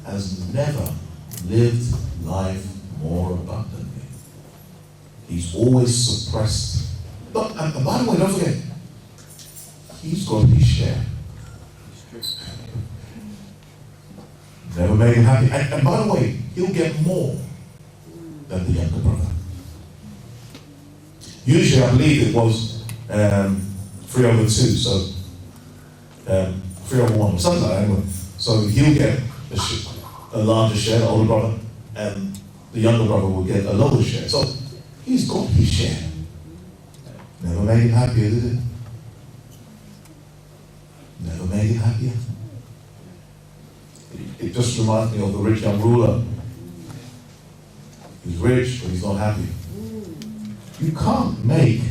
has never lived life more abundantly. He's always suppressed. But, and by the way, don't forget, he's got his share. Never made him happy. And by the way, he'll get more than the younger brother. Usually, I believe it was 3/2, so 3/1, something like that anyway. So he'll get a larger share, the older brother, and the younger brother will get a lower share. So he's got his share. Never made him happier, did it? Never made him happier. It just reminds me of the rich young ruler. He's rich, but he's not happy. You can't make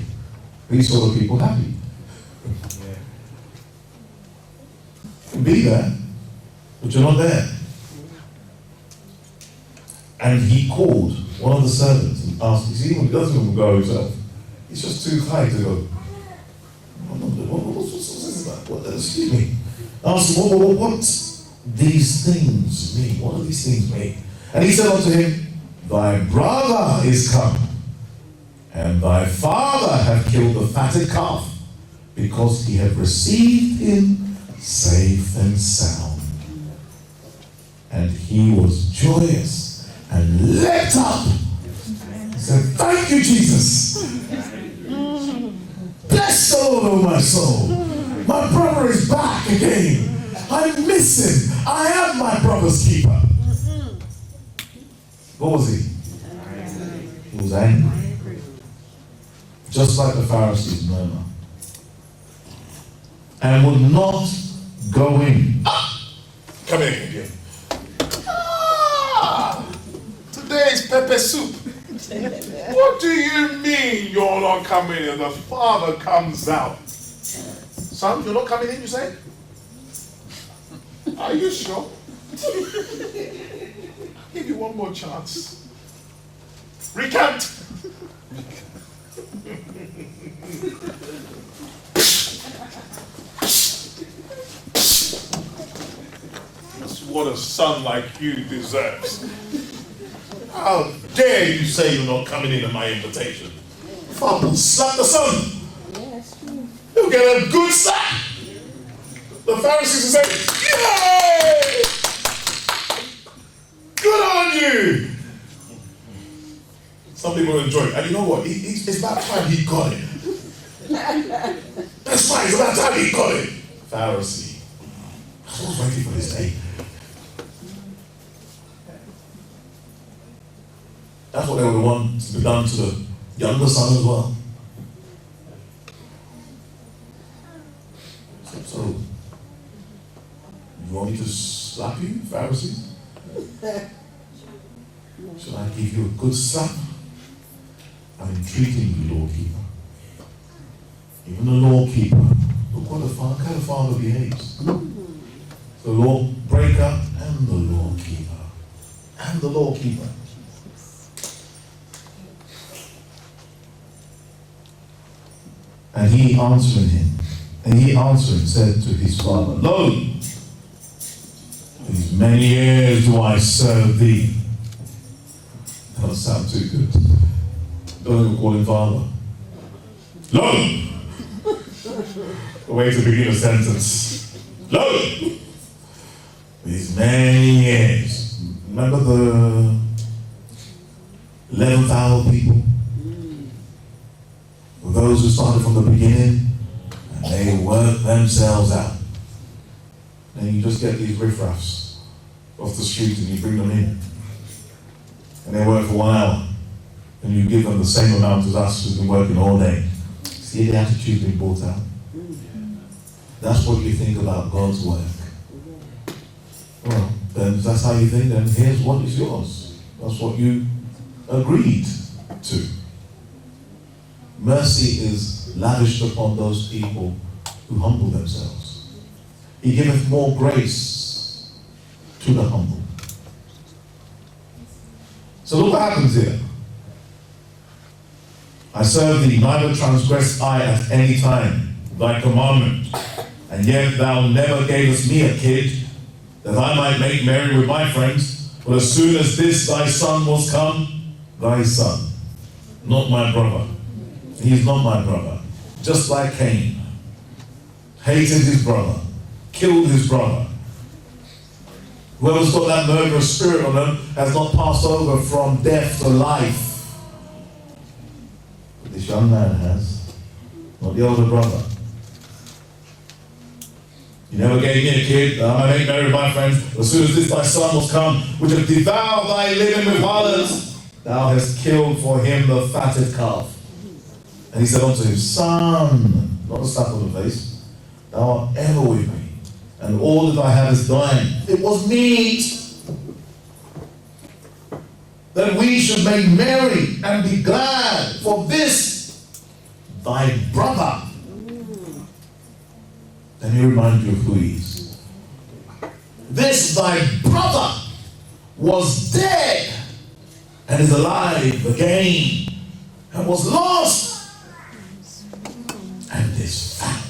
these sort of people happy. You can be there, but you're not there. And he called one of the servants and asked, you see, he doesn't even go himself. He's just too high to go, what's this about? Excuse me. Asked him, what these things mean? What do these things mean? And he said unto him, thy brother is come, and thy father hath killed the fatted calf, because he hath received him safe and sound. And he was joyous and leapt up. He said, thank you, Jesus. Bless the Lord, O my soul. My brother is back again. I miss him. I am my brother's keeper. What was he? He was angry. Just like the Pharisees murmur. And would not go in. Come here again. Today is pepper soup. What do you mean you're not coming in? The father comes out. Son, you're not coming in, you say? Are you sure? Give you one more chance. Recant. That's what a son like you deserves. How dare you say you're not coming in at my invitation? Father will slap the son. He'll get a good slap. The Pharisees will say, yay! Good on you! Some people enjoy it. And you know what? It's about time he got it. That's right, it's about time he got it. Pharisee. I was waiting for this day. That's what they would want to be done to the younger son as well. So you want me to slap you, Pharisees? Should I give you a good slap? I'm entreating you, Lord Keeper. Even the law keeper. Look what the kind of father behaves. The law breaker and the law keeper. And the law keeper. And he answering said to his father, Lo, these many years do I serve thee. That doesn't sound too good. Don't even call him father. Lo! A way to begin a sentence. Lo! These many years. Remember the 11th hour people? Those who started from the beginning, and they work themselves out. Then you just get these riffraffs off the street and you bring them in. And they work for 1 hour. And you give them the same amount as us who've been working all day. See the attitude being brought out? That's what you think about God's work. Well, then if that's how you think, then here's what is yours. That's what you agreed to. Mercy is lavished upon those people who humble themselves. He giveth more grace to the humble. So look what happens here. I serve thee, neither transgress I at any time thy commandment, and yet thou never gavest me a kid that I might make merry with my friends. But as soon as this thy son was come, thy son, not my brother. He is not my brother. Just like Cain, hated his brother, killed his brother. Whoever's got that murderous spirit on them has not passed over from death to life. But this young man has, not the older brother. You never gave me a kid, that I might make merry with my friends. As soon as this thy son was come, which hath devoured thy living with harlots, thou hast killed for him the fatted calf. And he said unto him, Son, not a slap on the face, thou art ever with me, and all that I have is thine. It was meet that we should make merry and be glad, for this thy brother. Let me remind you of who he is. This thy brother was dead and is alive again, and was lost and is found.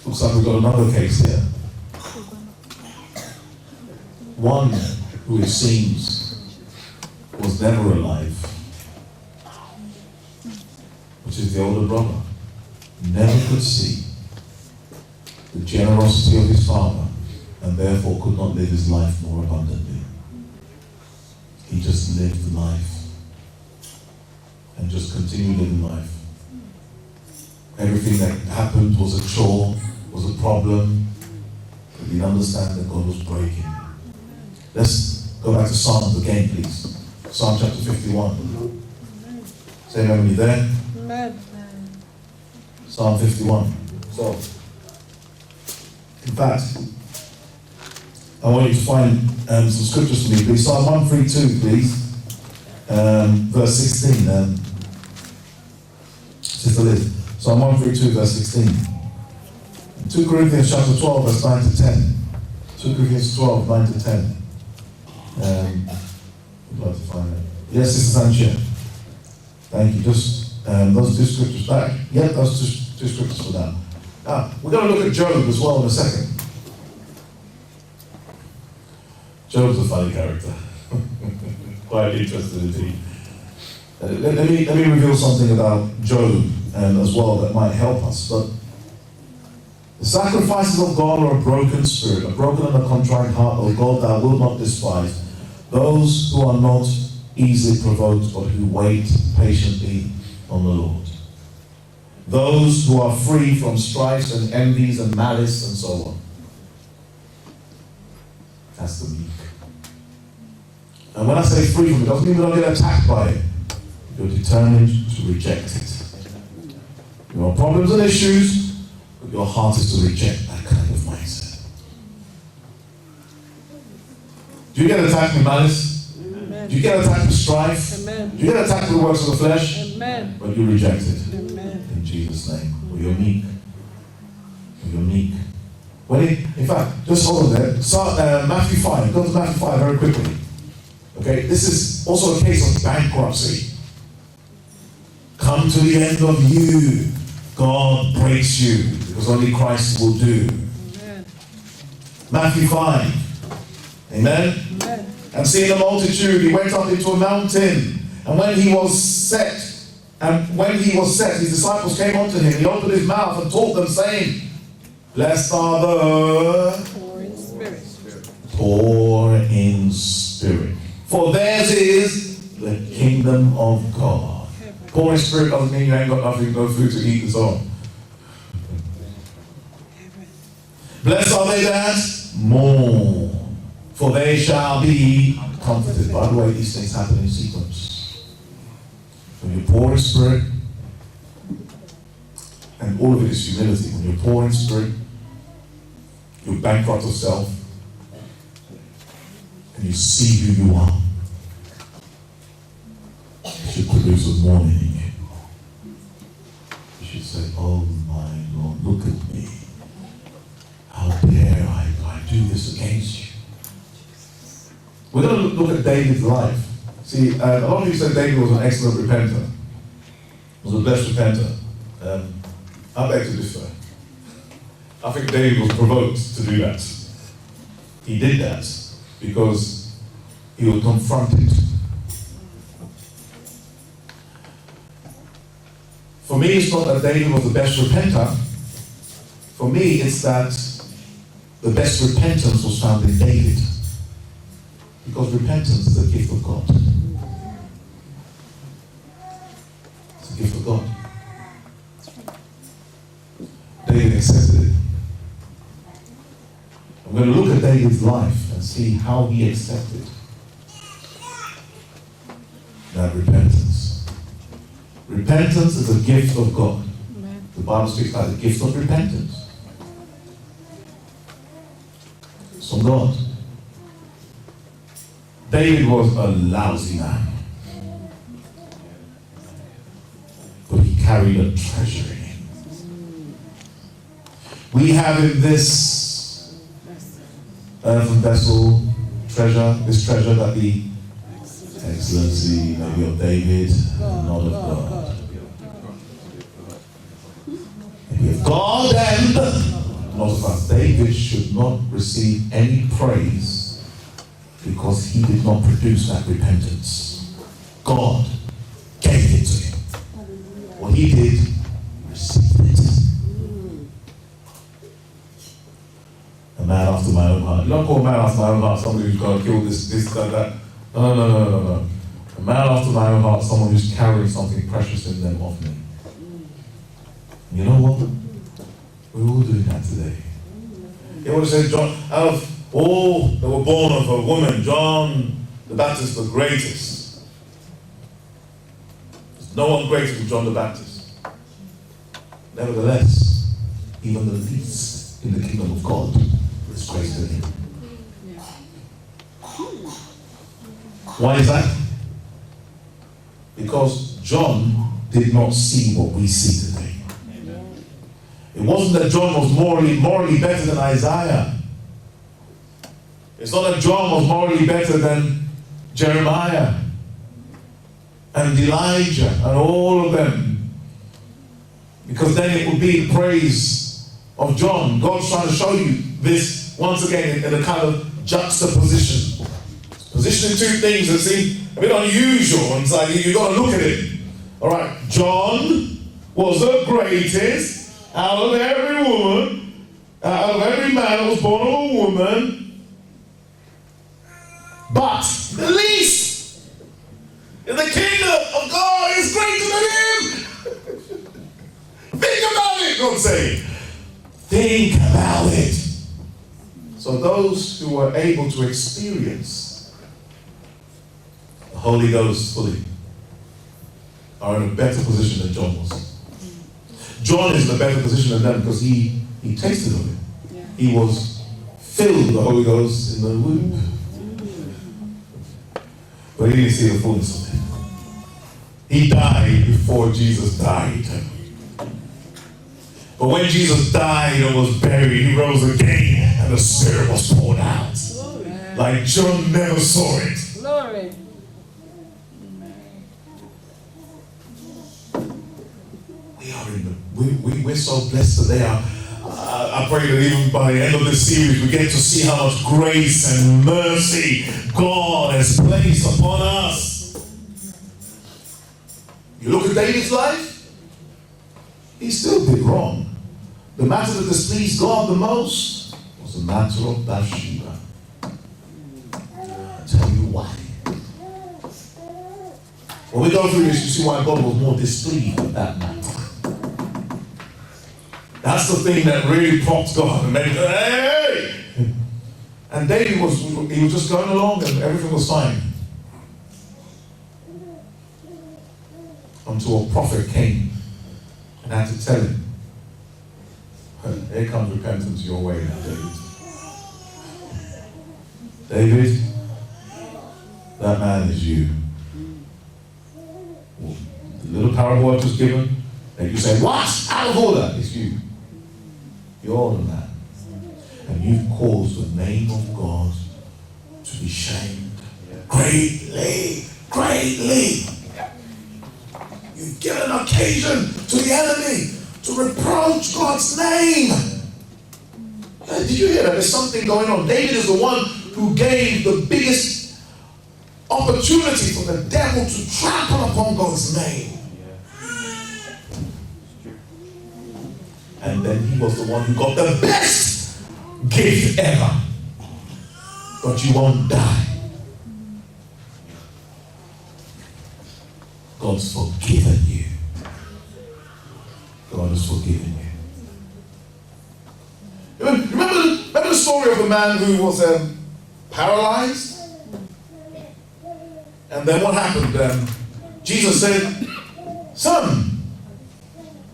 Looks like we've got another case here. One who it seems was never alive, which is the older brother. Never could see the generosity of his father, and therefore could not live his life more abundantly. He just lived life and just continued living life. Everything that happened was a chore, was a problem. But he didn't understand that God was breaking. Let's go back to Psalms again, please. Psalm chapter 51. Say amen when you're there. Amen. Psalm 51. So, in fact, I want you to find some scriptures for me, please. Psalm 132, please. Verse 16. Sister Liz. Psalm 132, verse 16. 2 Corinthians chapter 12, verse 9 to 10. 2 Corinthians 12, 9 to 10. I'd like to find it. Yes, Sister Sanchez. Thank you. Just those two scriptures back. Yeah, those two scriptures for that. We're going to look at Job as well in a second. Job's a funny character. Quite interesting indeed. Let me reveal something about Job as well that might help us. But the sacrifices of God are a broken spirit, a broken and a contrite heart, O God, thou wilt not despise. Those who are not easily provoked, but who wait patiently on the Lord. Those who are free from strifes and envies and malice and so on. That's the meek. And when I say free from it, doesn't mean we don't get attacked by it. You're determined to reject it. There are problems and issues, but your heart is to reject that kind of mindset. Do you get attacked with malice? Amen. Do you get attacked with strife? Amen. Do you get attacked with the works of the flesh? Amen. But you reject it. Amen. In Jesus' name. Or you're meek. Or you're meek. In fact, just hold on there. Start Matthew 5. Go to Matthew 5 very quickly. Okay, this is also a case of bankruptcy. Come to the end of you. God breaks you, because only Christ will do. Amen. Matthew 5. Amen? Amen. And seeing the multitude, he went up into a mountain. And when he was set, his disciples came unto him. He opened his mouth and taught them, saying, Blessed are the Poor in spirit. poor in spirit, for theirs is the kingdom of God. Poor in spirit doesn't mean you ain't got nothing, no food to eat and so on. Blessed are they that mourn, for they shall be comforted. By the way, these things happen in sequence. When you're poor in spirit, and all of it is humility. When you're poor in spirit, you're bankrupt of self, and you see who you are. It should produce a mourning in you. You should say, oh my Lord, look at me. How dare I do this against you? We're going to look at David's life. See, a lot of you said David was an excellent repenter. Was a blessed repenter. I beg to differ. I think David was provoked to do that. He did that because he was confronted. For me, it's not that David was the best repenter. For me, it's that the best repentance was found in David. Because repentance is a gift of God. It's a gift of God. David accepted it. I'm going to look at David's life and see how he accepted that repentance. Repentance is a gift of God. Amen. The Bible speaks about the gift of repentance. It's from God. David was a lousy man, but he carried a treasure in him. We have in this earthen vessel this treasure that the excellency maybe of David, not of God. Maybe of God and not of us. David should not receive any praise because he did not produce that repentance. God gave it to him. What he did, received it. A man after my own heart. You don't call a man after my own heart somebody who's going to kill this, that. No. A man after my own heart, someone who's carrying something precious in them of me. And you know what? We're all doing that today. You know what it says, John? Out of all that were born of a woman, John the Baptist was the greatest. There's no one greater than John the Baptist. Nevertheless, even the least in the kingdom of God is greater than him. Why is that? Because John did not see what we see today. It wasn't that John was morally better than Isaiah. It's not that John was morally better than Jeremiah and Elijah and all of them. Because then it would be the praise of John. God's trying to show you this once again in a kind of juxtaposition. Positioning two things that seem a bit unusual. And it's like you've got to look at it. Alright, John was the greatest out of every woman, out of every man that was born of a woman. But the least in the kingdom of God is greater than him. Think about it, God saying. Think about it. So those who were able to experience the Holy Ghost fully are in a better position than John was. John is in a better position than them because he tasted of it. Yeah. He was filled with the Holy Ghost in the womb. But he didn't see the fullness of it. He died before Jesus died. But when Jesus died and was buried, he rose again and the Spirit was poured out. Glory. Like John never saw it. Glory. We're so blessed today. I pray that even by the end of this series, we get to see how much grace and mercy God has placed upon us. You look at David's life, he still did wrong. The matter that displeased God the most was the matter of Bathsheba. I'll tell you why. When we go through this, you see why God was more displeased with that matter. That's the thing that really prompts God and made hey! And David was just going along and everything was fine. Until a prophet came and had to tell him, here comes repentance your way now, David. David, that man is you. Well, the little parable I was given, and you say, what? Out of order, it's you. You're the man. And you've caused the name of God to be shamed. Greatly, greatly. You've given occasion to the enemy to reproach God's name. Did you hear that? There's something going on. David is the one who gave the biggest opportunity for the devil to trample upon God's name. And then he was the one who got the best gift ever. But you won't die. God's forgiven you. God has forgiven you. Remember the story of the man who was paralyzed? And then what happened? Jesus said, son,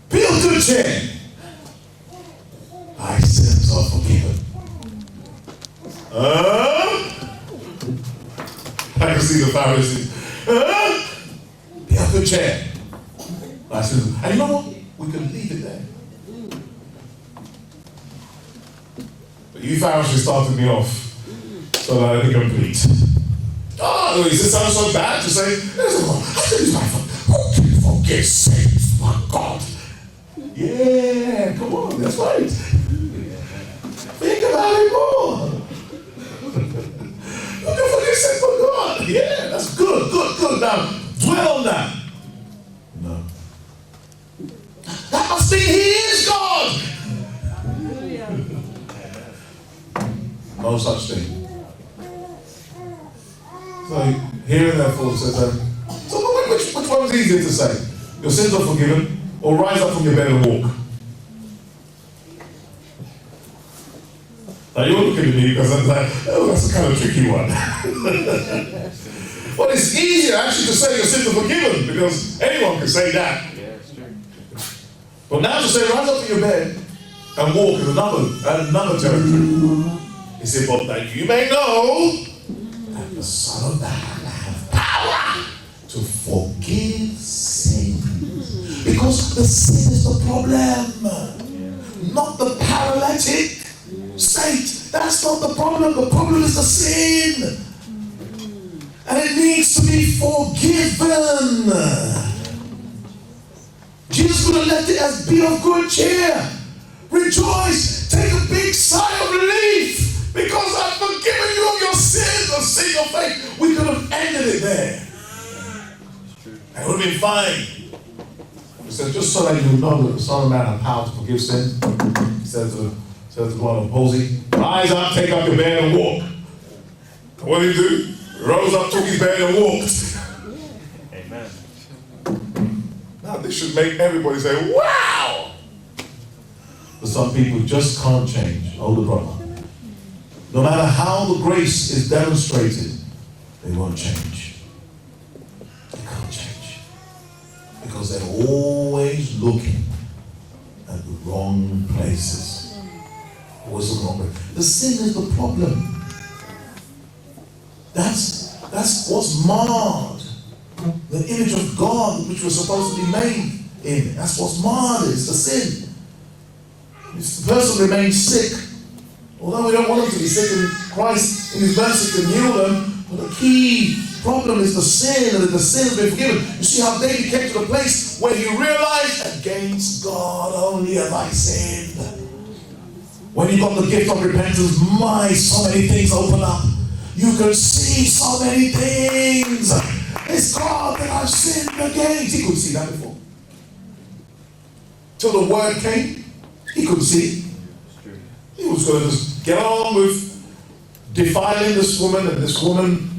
be of good cheer. Thy sins are forgiven. I can see the Pharisees. Be of good cheer. Thy sins. And you know what? We can leave it there. But you Pharisees started me off so that I didn't complete. Oh, does it sound so bad to say, who can forgive sins, my God? Yeah, come on, that's right. Think about it more. Who can forgive sins for God? Yeah, that's good. Now, dwell on that. No. That must mean He is God. No such thing. So here and therefore says, so which one is easier to say? Your sins are forgiven, or rise up from your bed and walk? Now you're looking at me because I'm like, oh, that's a kind of tricky one. Well, it's easier actually to say your sins are forgiven because anyone can say that. Yeah, it's true. But now to say rise up from your bed and walk is another territory. He said, but that you may know that the Son of Man has power to forgive sins. Because the sin is the problem, not the paralytic state. That's not the problem. The problem is the sin. And it needs to be forgiven. Jesus could have left it as be of good cheer. Rejoice. Take a big sigh of relief. Because I've forgiven you of your sins and seen your faith. We could have ended it there. It would have been fine. He said, just so that you know that the Son of Man has power to forgive sins. He says to the one of Posey, rise up, take up your bed and walk. And what did he do? He rose up, took his bed and walked. Amen. Now this should make everybody say, wow! But some people just can't change. Older brother. No matter how the grace is demonstrated, they won't change. They can't change. Because they're always looking at the wrong places. Always the wrong place. The sin is the problem. That's what's marred. The image of God which we're supposed to be made in. That's what's marred. It's the sin. If the person remains sick, although we don't want them to be sick, and Christ in His mercy can heal them, but the key problem is the sin, and that the sin has been forgiven. You see how David came to the place where he realized, against God only have I sinned. When you got the gift of repentance, so many things open up. You can see so many things. It's God that I've sinned against. He couldn't see that before. Till the word came, he couldn't see. He was going to just get on with defiling this woman and this woman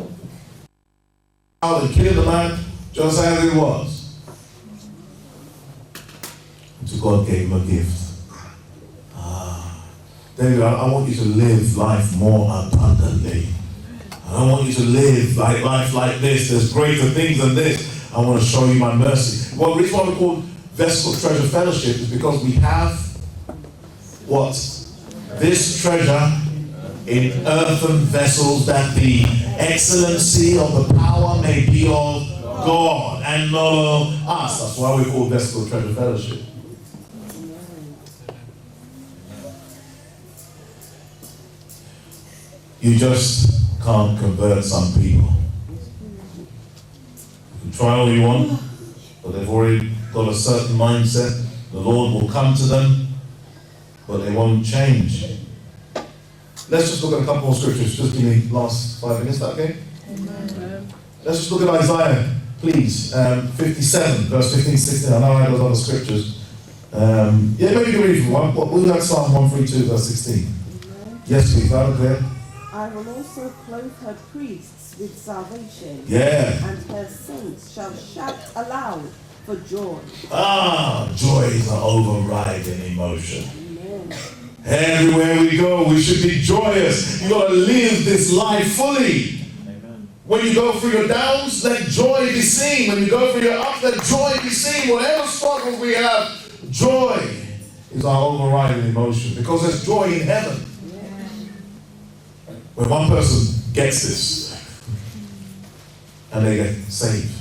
and killing the man just as it was. And so God gave him a gift. David, I want you to live life more abundantly. I don't want you to live life like this. There's greater things than this. I want to show you my mercy. Well, the reason why we call Vessel Treasure Fellowship is because we have what? This treasure in earthen vessels, that the excellency of the power may be of God and not of us. That's why we call Vessel Treasure Fellowship. You just can't convert some people. You can try all you want, but they've already got a certain mindset. The Lord will come to them, but they won't change. Let's just look at a couple more scriptures. Just give me last 5 minutes, is that okay? Amen. Let's just look at Isaiah, please. 57, verse 15, 16. I know I have those other scriptures. Yeah, maybe you can read from one. We'll go to Psalm 132, verse 16. Yes, please, loud and clear. I will also clothe her priests with salvation, Yeah. and her saints shall shout aloud for joy. Joy is an overriding emotion. Amen. Everywhere we go, we should be joyous. You got to live this life fully. Amen. When you go through your downs, let joy be seen. When you go through your ups, let joy be seen. Whatever struggles we have, joy is our overriding emotion, because there's joy in heaven. When one person gets this and they get saved,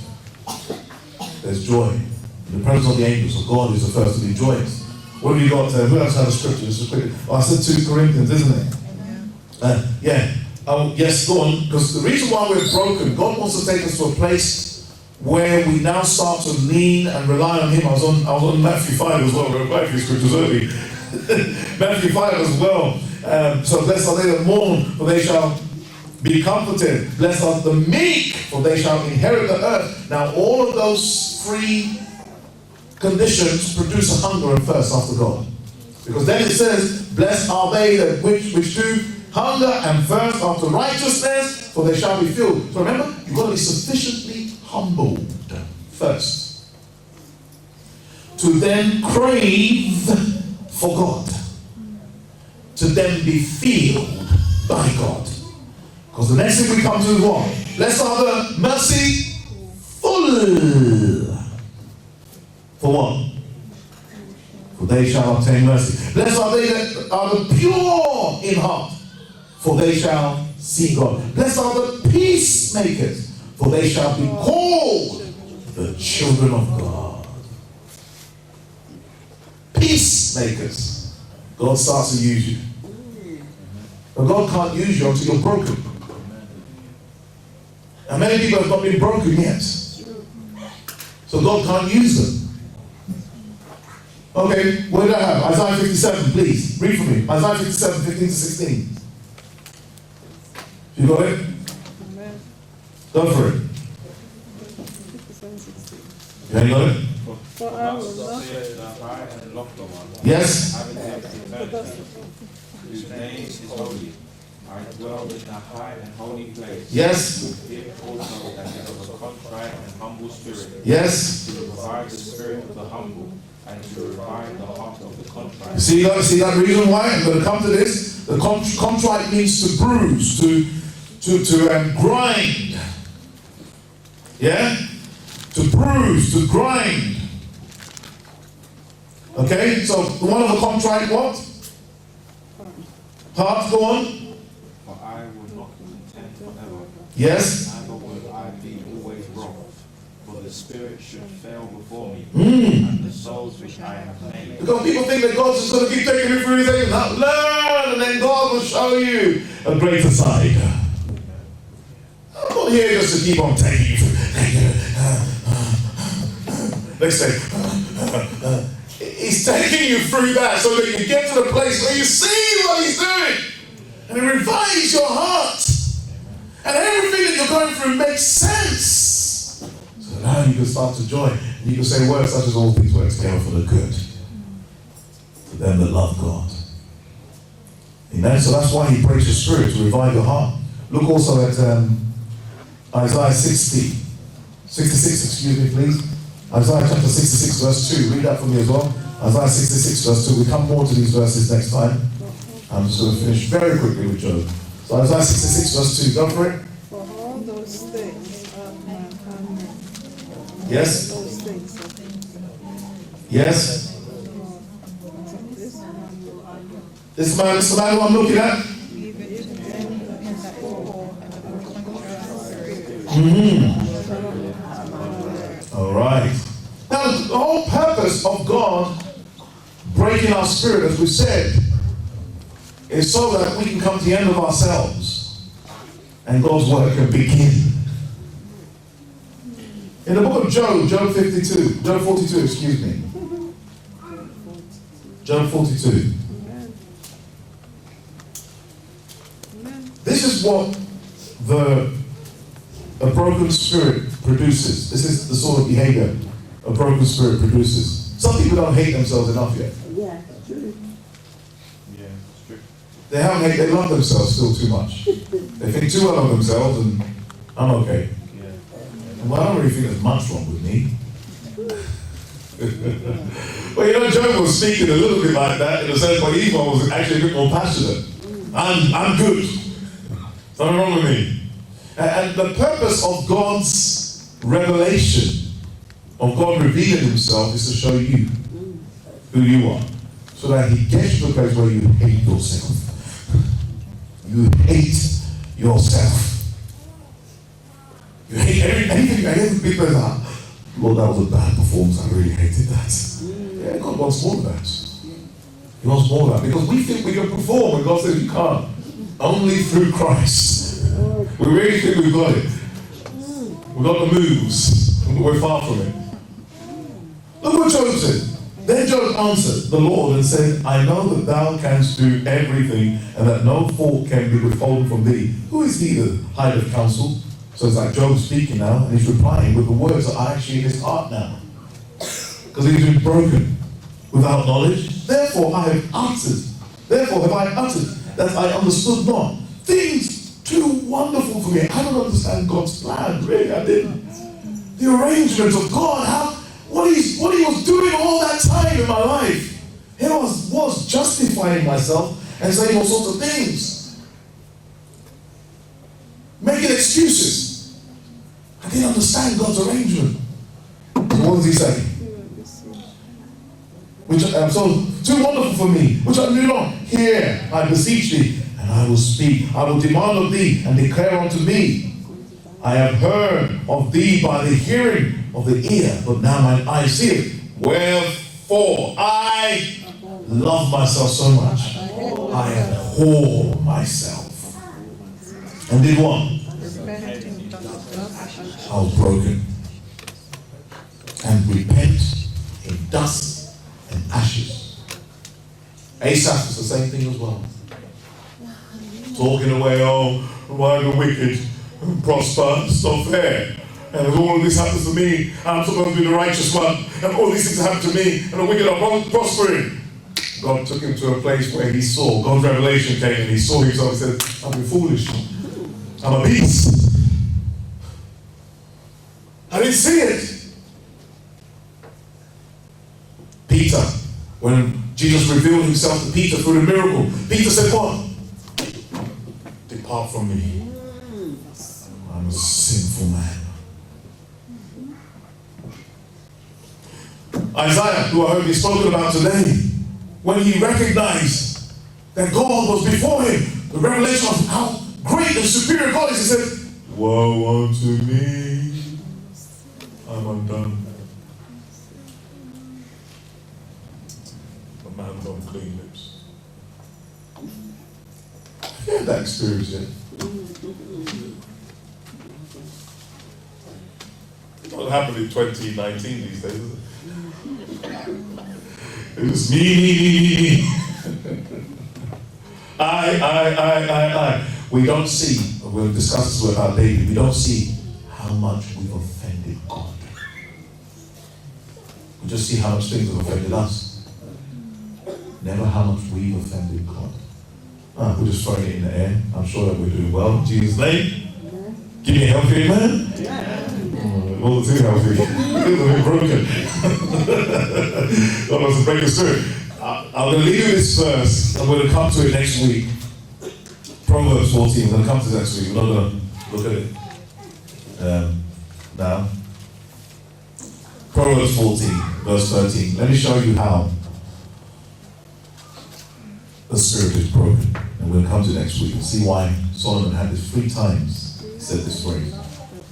there's joy. In the presence of the angels of God is the first to be joyous. What have you got? Who else had a scripture? Just quickly. Oh, I said 2 Corinthians, isn't it? Yeah. Oh, yes, go on. Because the reason why we're broken, God wants to take us to a place where we now start to lean and rely on Him. I was on Matthew 5 as well. We read Matthew scriptures early. Matthew 5 as well. So blessed are they that mourn, for they shall be comforted. Blessed are the meek, for they shall inherit the earth. Now all of those 3 conditions produce a hunger and thirst after God. Because then it says, blessed are they that which do hunger and thirst after righteousness, for they shall be filled. So remember, you've got to be sufficiently humbled first to then crave for God, to then be filled by God. Because the next thing we come to is what? Blessed are the merciful. For what? For they shall obtain mercy. Blessed are they that are the pure in heart, for they shall see God. Blessed are the peacemakers, for they shall be called the children of God. Peacemakers. God starts to use you. But God can't use you until you're broken. And many people have not been broken yet. So God can't use them. Okay, what did I have? Isaiah 57, please. Read for me. Isaiah 57, 15 to 16. You got it? Amen. Go for it. You ain't got it? For I will not. The high and lofty one. Yes? Having lived eternity, whose name is holy. I dwell in a high and holy place. Yes? With him also that is of a contrite and humble spirit. Yes? To revive the spirit of the humble, and to revive the heart of the contrite. See that reason why? I'm going to come to this. The contrite means to bruise, to grind. Yeah? To bruise, to grind. Okay? So the one of the contrite what? Heart, go on. For I will not contend forever. Yes? Neither will I be always wrong. For the spirit should fail before me, Mm. and the souls which I have made. Because people think that God's just going to keep taking you through things. Now learn, and then God will show you a greater side. I'm not here just to keep on taking you through. Let's say, He's taking you through that so that you get to the place where you see what He's doing. And it revives your heart. And everything that you're going through makes sense. So now you can start to joy. And you can say words such as all things work together for the good. To them that love God. Amen. So that's why He breaks your spirit, to revive your heart. Look also at Isaiah 66, excuse me, please. Isaiah chapter 66, verse 2. Read that for me as well. Isaiah 66, verse 2. We come more to these verses next time. I'm just going to finish very quickly with Job. So Isaiah 66, verse 2. Go for it. For all those things are my hand. Yes? Those things. Yes? This This is the man who I'm looking at. All right. Now, the whole purpose of God breaking our spirit, as we said, is so that we can come to the end of ourselves and God's work can begin. In the book of Job, Job 42, excuse me. Job 42. is what a broken spirit produces. This is the sort of behavior a broken spirit produces. Some people don't hate themselves enough yet. Yeah, true. Yeah, it's true. They love themselves still too much. They think too well of themselves, and I'm okay. Yeah. Well, I don't really think there's much wrong with me. Well, you know, Job was speaking a little bit like that in the sense where he was actually a bit more passionate. I'm good. Something wrong with me. And the purpose of God's revelation, of God revealing himself, is to show you who you are. So that he gets you to the place where you hate yourself. You hate yourself. You hate anything, and people are like, Lord, that was a bad performance, I really hated that. Yeah, God wants more of that. He wants more of that. Because we think we can perform, and God says you can't. Only through Christ. We really think we've got it. We've got the moves, and we're far from it. Look what Job said. Then Job answered the Lord and said, I know that thou canst do everything, and that no fault can be withholden from thee. Who is he that hideth counsel? So it's like Job speaking now, and he's replying with the words that are actually in his heart now. Because he's been broken without knowledge. Therefore I have uttered that I understood not. Things too wonderful for me. I don't understand God's plan, really, I didn't. The arrangement of God, what he was doing all that time in my life. He was justifying myself and saying all sorts of things. Making excuses. I didn't understand God's arrangement. So what does he say? So too wonderful for me, which I knew not. Hear, I beseech thee, and I will speak. I will demand of thee, and declare unto me. I have heard of thee by the hearing of the ear, but now mine eyes see it. Wherefore I love myself so much, I abhor myself. And did what? I was broken. And repent in dust and ashes. Asaph is the same thing as well. Talking away, oh, why the wicked prosper, it's not fair. And if all of this happens to me, I'm supposed to be the righteous one, and all these things happen to me, and the wicked are prospering. God took him to a place where he saw, God's revelation came, and he saw himself and said, I've been foolish. I'm a beast. I didn't see it. Peter, when Jesus revealed himself to Peter through the miracle, Peter said what? Depart from me. I'm a sinful man. Isaiah, who I heard be spoken about today, when he recognized that God was before him, the revelation of how great and superior God is, he said, woe unto me, I'm undone. A man with unclean lips. Have you had that experience yet? It's not happening in 2019 these days, is it? It was me. I. We don't see, we'll discuss this with our baby, we don't see how much we've offended God. We just see how much things have offended us. Never how much we've offended God. We're just throwing it in the air. I'm sure that we're doing well. In Jesus' name. Give me a healthy amen. Yeah. All the too healthy. They're broken. God wants to break the spirit. I'm going to leave you this verse. I'm going to come to it next week. Proverbs 14. I'm going to come to it next week. We're not going to look at it now. Proverbs 14, verse 13. Let me show you how the spirit is broken. And we'll come to it next week and see why Solomon had this 3 times said this phrase.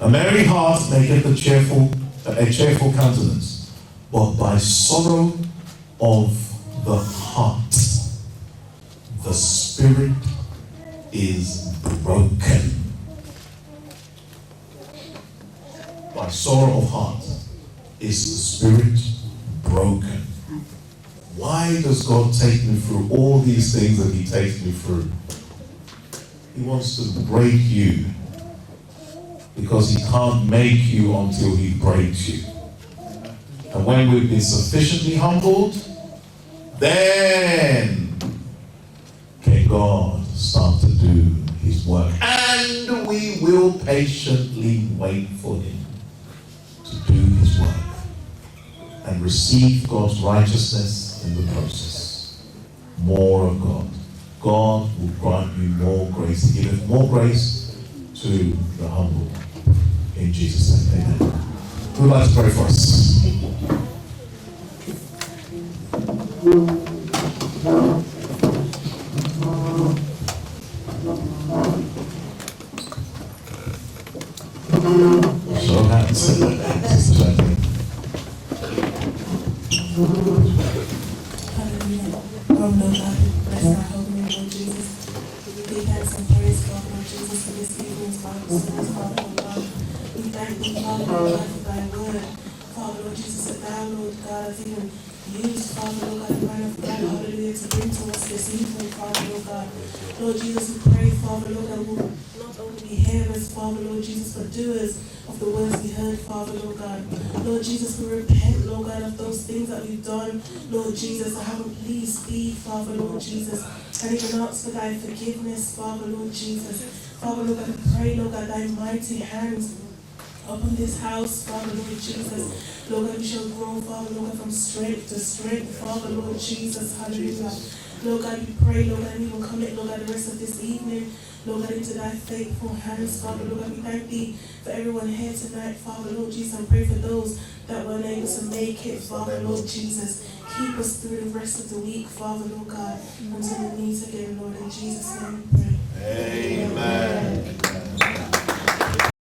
A merry heart maketh a cheerful countenance, but by sorrow of the heart the spirit is broken. By sorrow of heart is the spirit broken. Why does God take me through all these things that he takes me through? He wants to break you. Because he can't make you until he breaks you. And when we've been sufficiently humbled, then can God start to do his work. And we will patiently wait for him to do his work and receive God's righteousness in the process. More of God. God will grant you more grace. He giveth more grace to the humble. In Jesus' name, amen. Who would like to pray for us? Show of hands. Sister Jacqueline. Hallelujah. Oh, Lord God, we bless our holy name, Lord Jesus. We give thanks and praise, God, Lord Jesus, for this evening's Bible study, Father, Lord God. We thank thee, Father, Lord God, for thy word. Father, Lord Jesus, that thou, Lord God, has even used, Father, Lord God, the man of God, hallelujah, to bring to us this evening, Father, Lord God. Lord Jesus, we pray, Father, Lord God, we will not only be hearers, Father, Lord Jesus, but doers of the words we heard, Father, Lord God. Lord Jesus, we repent, Lord God, of those things that we've done, Lord Jesus, that haven't pleased thee, Father, Lord Jesus. And even ask for thy forgiveness, Father, Lord Jesus. Father, Lord God, we pray, Lord God, thy mighty hands upon this house, Father, Lord Jesus. Lord God, we shall grow, Father, Lord God, from strength to strength, Father, Lord Jesus. Hallelujah. Lord God, we pray, Lord God, and we will commit, Lord God, the rest of this evening, Lord God, into thy faithful hands, Father, Lord God. We thank thee for everyone here tonight, Father, Lord Jesus, and pray for those that were unable to make it, Father, Lord Jesus. Keep us through the rest of the week, Father, Lord God, until we meet again, Lord, in Jesus' name we pray.